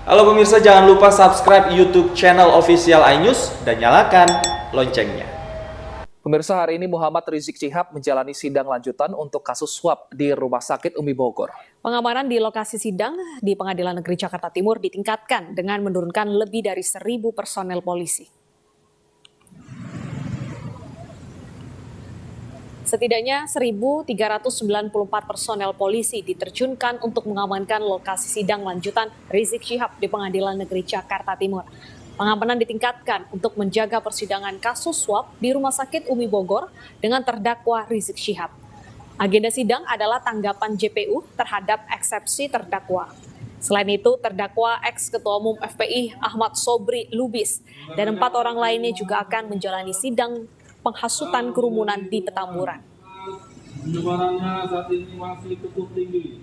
Halo pemirsa, jangan lupa subscribe YouTube channel official iNews dan nyalakan loncengnya. Pemirsa, hari ini Muhammad Rizik Syihab menjalani sidang lanjutan untuk kasus suap di Rumah Sakit Umi Bogor. Pengamanan di lokasi sidang di Pengadilan Negeri Jakarta Timur ditingkatkan dengan menurunkan lebih dari 1.000 personel polisi. Setidaknya 1.394 personel polisi diterjunkan untuk mengamankan lokasi sidang lanjutan Rizik Syihab di Pengadilan Negeri Jakarta Timur. Pengamanan ditingkatkan untuk menjaga persidangan kasus suap di Rumah Sakit Umi Bogor dengan terdakwa Rizik Syihab. Agenda sidang adalah tanggapan JPU terhadap eksepsi terdakwa. Selain itu, terdakwa ex-ketua umum FPI Ahmad Sobri Lubis dan 4 orang lainnya juga akan menjalani sidang penghasutan kerumunan di Petamburan. Penyebarannya saat ini masih cukup tinggi.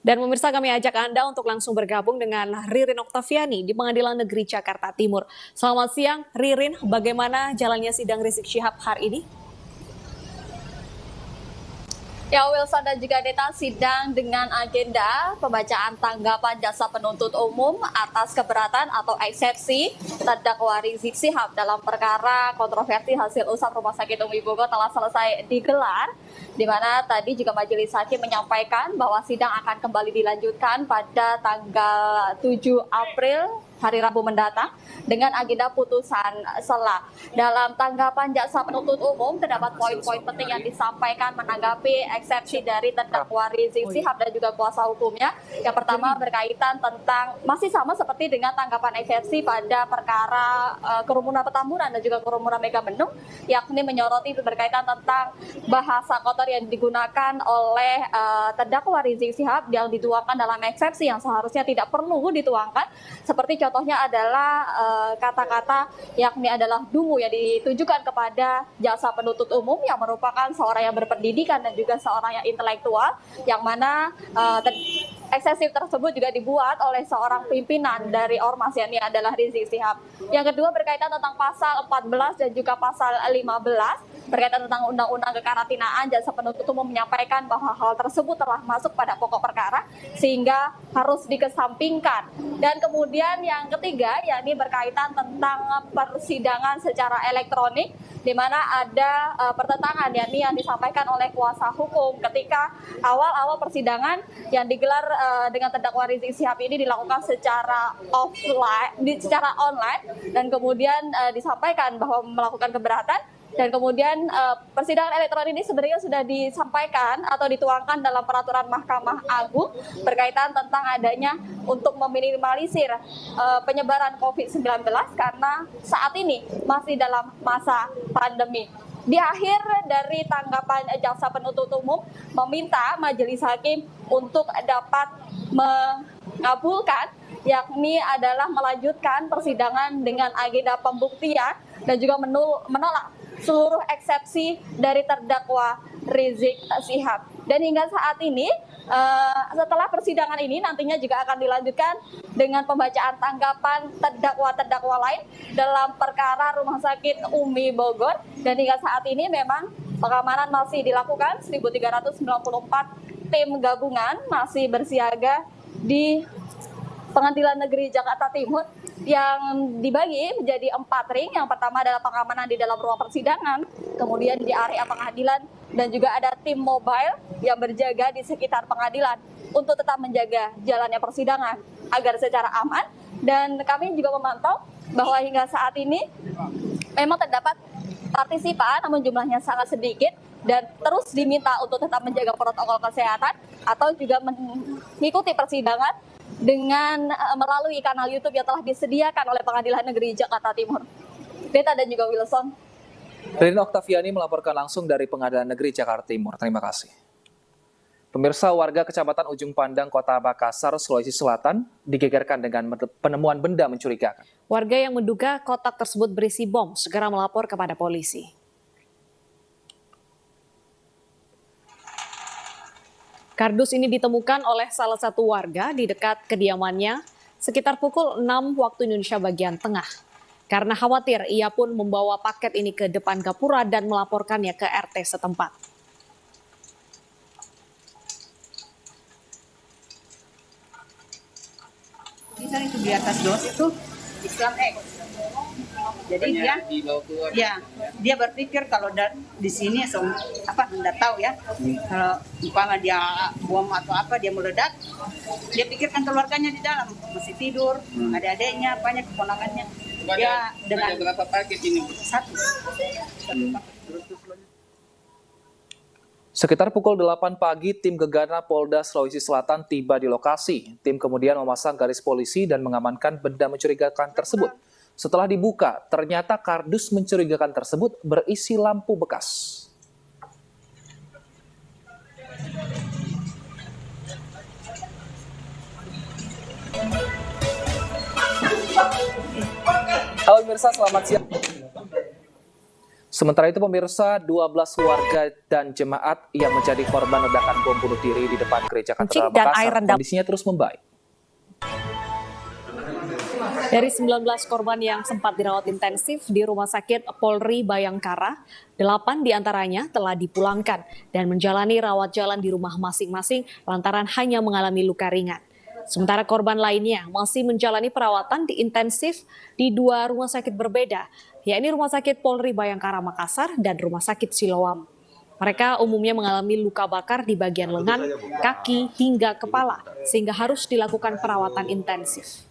Dan pemirsa, kami ajak Anda untuk langsung bergabung dengan Ririn Oktaviani di Pengadilan Negeri Jakarta Timur. Selamat siang, Ririn. Bagaimana jalannya sidang Rizik Syihab hari ini? Ya, Wilson dan juga Deta, sidang dengan agenda pembacaan tanggapan jaksa penuntut umum atas keberatan atau eksepsi terdakwa Rizik Syihab dalam perkara kontroversi hasil usap Rumah Sakit Umi Bogor telah selesai digelar, di mana tadi juga majelis hakim menyampaikan bahwa sidang akan kembali dilanjutkan pada tanggal 7 April hari Rabu mendatang dengan agenda putusan sela. Dalam tanggapan jaksa penuntut umum terdapat poin-poin penting yang disampaikan menanggapi eksepsi dari terdakwa Rizik Syihab dan juga kuasa hukumnya. Yang pertama berkaitan tentang masih sama seperti dengan tanggapan eksepsi pada perkara kerumunan Petamburan dan juga kerumunan Megamendung, yakni menyoroti berkaitan tentang bahasa kotor yang digunakan oleh terdakwa Rizik Syihab yang dituangkan dalam eksepsi yang seharusnya tidak perlu dituangkan, seperti contohnya adalah kata-kata yakni adalah dungu yang ditujukan kepada jaksa penuntut umum yang merupakan seorang yang berpendidikan dan juga seorang yang intelektual, yang mana eksesif tersebut juga dibuat oleh seorang pimpinan dari ormas yang ini adalah Rizik Syihab. Yang kedua berkaitan tentang pasal 14 dan juga pasal 15 berkaitan tentang undang-undang kekarantinaan. Jaksa penuntut umum menyampaikan bahwa hal tersebut telah masuk pada pokok perkara sehingga harus dikesampingkan. Dan kemudian yang ketiga yakni berkaitan tentang persidangan secara elektronik, di mana ada pertentangan yakni yang disampaikan oleh kuasa hukum ketika awal-awal persidangan yang digelar dengan terdakwa Rizik Syihab ini dilakukan secara online, dan kemudian disampaikan bahwa melakukan keberatan. Dan kemudian persidangan elektronik ini sebenarnya sudah disampaikan atau dituangkan dalam peraturan Mahkamah Agung berkaitan tentang adanya untuk meminimalisir penyebaran COVID-19 karena saat ini masih dalam masa pandemi. Di akhir dari tanggapan jaksa penuntut umum meminta majelis hakim untuk dapat mengabulkan, yakni adalah melanjutkan persidangan dengan agenda pembuktian dan juga menolak seluruh eksepsi dari terdakwa Rizik Syihab. Dan hingga saat ini, setelah persidangan ini nantinya juga akan dilanjutkan dengan pembacaan tanggapan terdakwa-terdakwa lain dalam perkara Rumah Sakit Umi Bogor. Dan hingga saat ini memang pengamanan masih dilakukan, 1.394 tim gabungan masih bersiaga di Pengadilan Negeri Jakarta Timur yang dibagi menjadi 4 ring. Yang pertama adalah pengamanan di dalam ruang persidangan, kemudian di area pengadilan, dan juga ada tim mobile yang berjaga di sekitar pengadilan untuk tetap menjaga jalannya persidangan agar secara aman. Dan kami juga memantau bahwa hingga saat ini memang terdapat partisipan namun jumlahnya sangat sedikit dan terus diminta untuk tetap menjaga protokol kesehatan atau juga mengikuti persidangan dengan melalui kanal YouTube yang telah disediakan oleh Pengadilan Negeri Jakarta Timur. Deta dan juga Wilson. Ririn Oktaviani melaporkan langsung dari Pengadilan Negeri Jakarta Timur. Terima kasih. Pemirsa, warga Kecamatan Ujung Pandang, Kota Makassar, Sulawesi Selatan digegerkan dengan penemuan benda mencurigakan. Warga yang menduga kotak tersebut berisi bom segera melapor kepada polisi. Kardus ini ditemukan oleh salah satu warga di dekat kediamannya sekitar pukul 6 waktu Indonesia bagian tengah. Karena khawatir, ia pun membawa paket ini ke depan gapura dan melaporkannya ke RT setempat. kan itu di atas dos itu Islam X. Jadi dia berpikir kalau di sini nggak tahu ya. Kalau umpama dia bom atau apa dia meledak, dia pikirkan keluarganya di dalam masih tidur, adik-adiknya, banyak keponakannya. Dia dengan berapa paket ini? Satu. Sekitar pukul 8 pagi, tim Gegana Polda Sulawesi Selatan tiba di lokasi. Tim kemudian memasang garis polisi dan mengamankan benda mencurigakan tersebut. Setelah dibuka, ternyata kardus mencurigakan tersebut berisi lampu bekas. Halo pemirsa, selamat siang. Sementara itu pemirsa, 12 warga dan jemaat yang menjadi korban ledakan bom bunuh diri di depan gereja Katedral Makassar kondisinya terus membaik. Dari 19 korban yang sempat dirawat intensif di Rumah Sakit Polri Bayangkara, 8 diantaranya telah dipulangkan dan menjalani rawat jalan di rumah masing-masing lantaran hanya mengalami luka ringan. Sementara korban lainnya masih menjalani perawatan di intensif di 2 rumah sakit berbeda, yakni Rumah Sakit Polri Bayangkara Makassar dan Rumah Sakit Siloam. Mereka umumnya mengalami luka bakar di bagian lengan, kaki, hingga kepala, sehingga harus dilakukan perawatan intensif.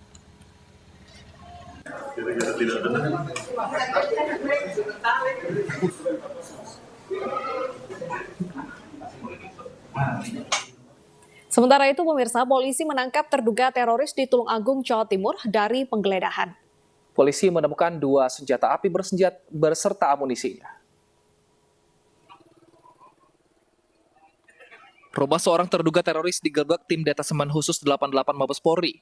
Sementara itu, pemirsa, polisi menangkap terduga teroris di Tulung Agung, Jawa Timur dari penggeledahan. Polisi menemukan 2 senjata api berserta amunisinya. Rumah seorang terduga teroris digerebek tim Detasemen Khusus 88 Mabes Polri.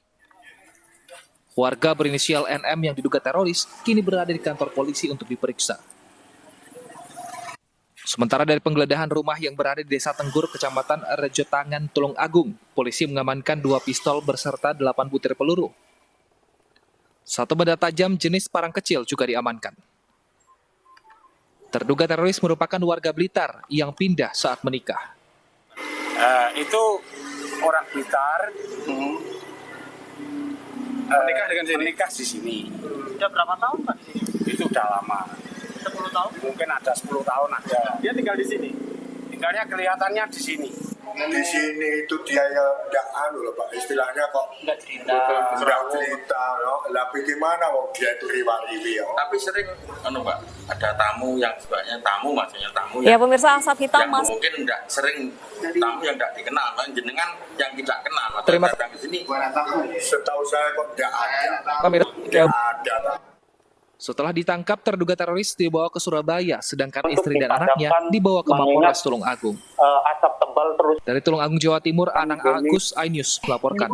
Warga berinisial NM yang diduga teroris kini berada di kantor polisi untuk diperiksa. Sementara dari penggeledahan rumah yang berada di Desa Tenggur, Kecamatan Rejotangan, Tulung Agung, polisi mengamankan 2 pistol berserta 8 butir peluru. 1 benda tajam jenis parang kecil juga diamankan. Terduga teroris merupakan warga Blitar yang pindah saat menikah. Itu orang Blitar. Menikah di sini. Sudah berapa tahun Pak? Itu udah lama. 10 tahun? Mungkin ada 10 tahun ada. Dia tinggal di sini? Tinggalnya kelihatannya di sini. Di sini itu dia yang tidak loh Pak, istilahnya kok Nggak cerita. nggak cerita loh. Tapi gimana wong dia itu riwa-riwi ya. Tapi sering Pak, ada tamu yang sebenarnya maksudnya tamu Ya, pemirsa, asap hitam yang mas. mungkin enggak sering, tamu yang enggak dikenal, kan jenengan yang tidak kenal atau Terima datang ke sini. Setahu saya kok tidak ada. Pemirsa, Tidak ada. setelah ditangkap, terduga teroris dibawa ke Surabaya, sedangkan istri dan anaknya dibawa ke Mapolres Tulung Agung. Asap tebal terus. Dari Tulung Agung, Jawa Timur, Anang Agus, iNews melaporkan.